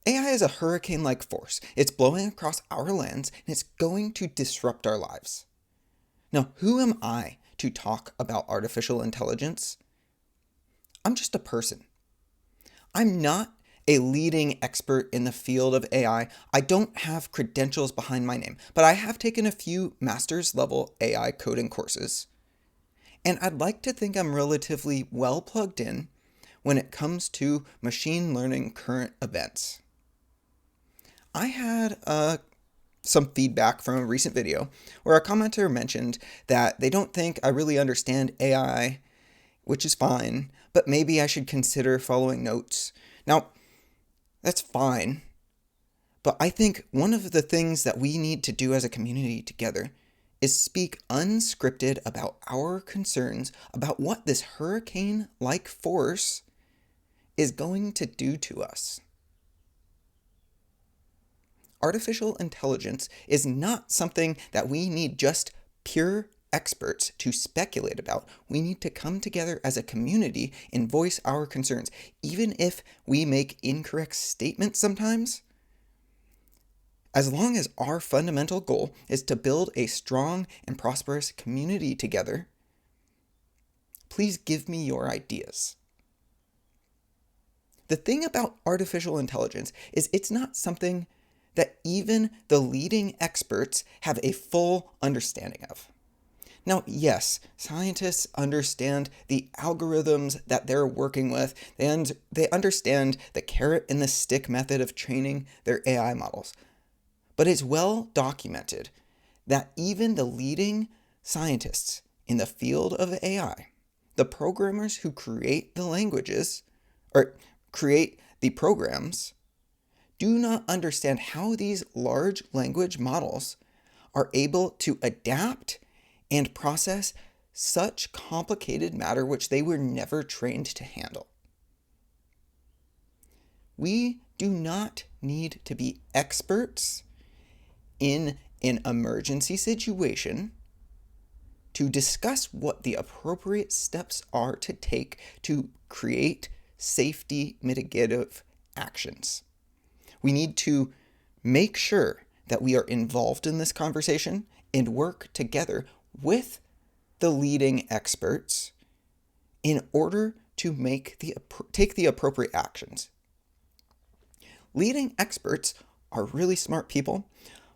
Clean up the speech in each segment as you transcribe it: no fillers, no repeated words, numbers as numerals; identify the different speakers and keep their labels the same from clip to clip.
Speaker 1: AI is a hurricane-like force. It's blowing across our lands and it's going to disrupt our lives. Now, who am I to talk about artificial intelligence? I'm just a person. I'm not a leading expert in the field of AI. I don't have credentials behind my name, but I have taken a few master's level AI coding courses. And I'd like to think I'm relatively well plugged in when it comes to machine learning current events. I had some feedback from a recent video where a commenter mentioned that they don't think I really understand AI, which is fine, but maybe I should consider following notes. Now, that's fine, but I think one of the things that we need to do as a community together is speak unscripted about our concerns about what this hurricane-like force is going to do to us. Artificial intelligence is not something that we need just pure experts to speculate about. We need to come together as a community and voice our concerns, even if we make incorrect statements sometimes. As long as our fundamental goal is to build a strong and prosperous community together, please give me your ideas. The thing about artificial intelligence is it's not something that even the leading experts have a full understanding of. Now, yes, scientists understand the algorithms that they're working with, and they understand the carrot and the stick method of training their AI models. But it's well documented that even the leading scientists in the field of AI, the programmers who create the languages, or create the programs, do not understand how these large language models are able to adapt and process such complicated matter which they were never trained to handle. We do not need to be experts in an emergency situation to discuss what the appropriate steps are to take to create safety mitigative actions. We need to make sure that we are involved in this conversation and work together with the leading experts in order to take the appropriate actions. Leading experts are really smart people,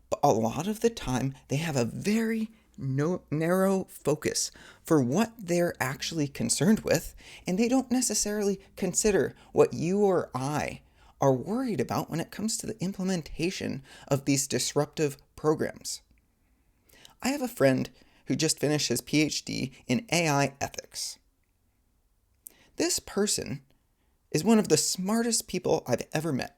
Speaker 1: but a lot of the time they have a very narrow focus for what they're actually concerned with, and they don't necessarily consider what you or I are worried about when it comes to the implementation of these disruptive programs. I have a friend who just finished his PhD in AI ethics. This person is one of the smartest people I've ever met,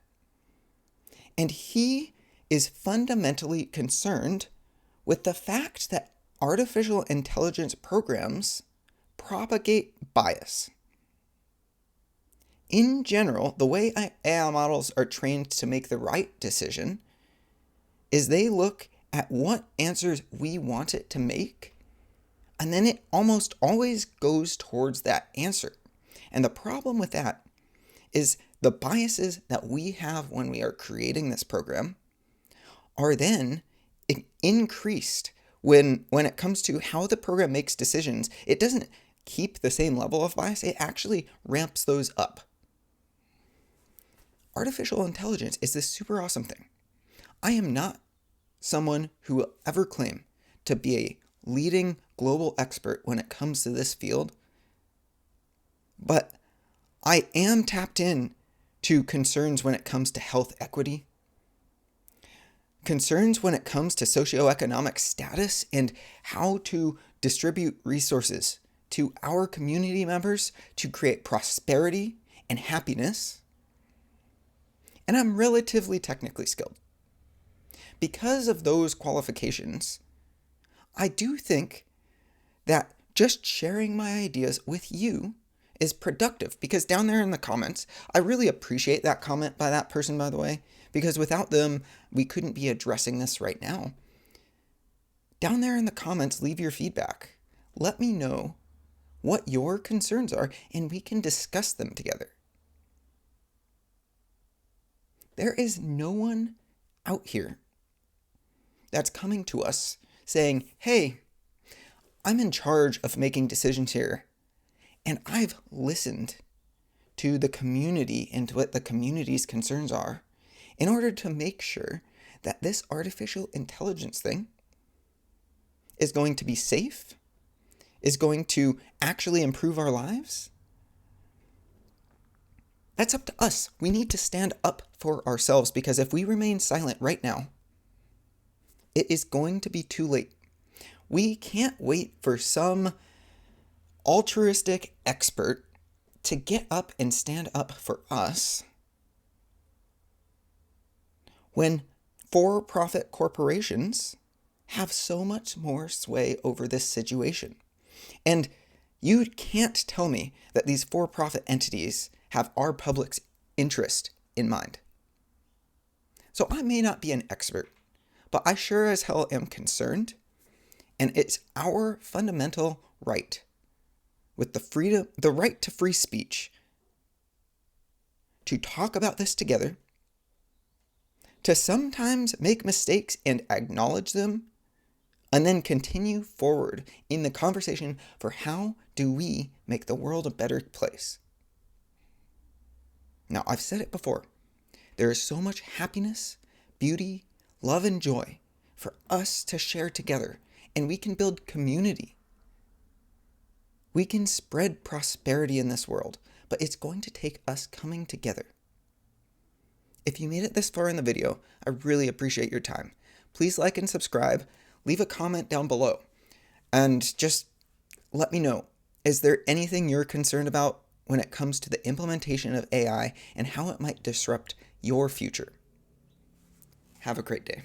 Speaker 1: and he is fundamentally concerned with the fact that artificial intelligence programs propagate bias. In general, the way AI models are trained to make the right decision is they look at what answers we want it to make, and then it almost always goes towards that answer. And the problem with that is the biases that we have when we are creating this program are then increased when it comes to how the program makes decisions. It doesn't keep the same level of bias, it actually ramps those up. Artificial intelligence is this super awesome thing. I am not someone who will ever claim to be a leading global expert when it comes to this field, but I am tapped in to concerns when it comes to health equity, concerns when it comes to socioeconomic status and how to distribute resources to our community members to create prosperity and happiness. And I'm relatively technically skilled. Because of those qualifications, I do think that just sharing my ideas with you is productive, because down there in the comments, I really appreciate that comment by that person, by the way, because without them, we couldn't be addressing this right now. Down there in the comments, leave your feedback. Let me know what your concerns are, and we can discuss them together. There is no one out here that's coming to us saying, hey, I'm in charge of making decisions here, and I've listened to the community and to what the community's concerns are in order to make sure that this artificial intelligence thing is going to be safe, is going to actually improve our lives. That's up to us. We need to stand up for ourselves, because if we remain silent right now, it is going to be too late. We can't wait for some altruistic expert to get up and stand up for us when for-profit corporations have so much more sway over this situation. And you can't tell me that these for-profit entities have our public's interest in mind. So I may not be an expert, but I sure as hell am concerned, and it's our fundamental right, with the right to free speech, to talk about this together, to sometimes make mistakes and acknowledge them, and then continue forward in the conversation for how do we make the world a better place. Now, I've said it before, there is so much happiness, beauty, love, and joy for us to share together, and we can build community. We can spread prosperity in this world, but it's going to take us coming together. If you made it this far in the video, I really appreciate your time. Please like and subscribe, leave a comment down below, and just let me know, is there anything you're concerned about when it comes to the implementation of AI and how it might disrupt your future? Have a great day.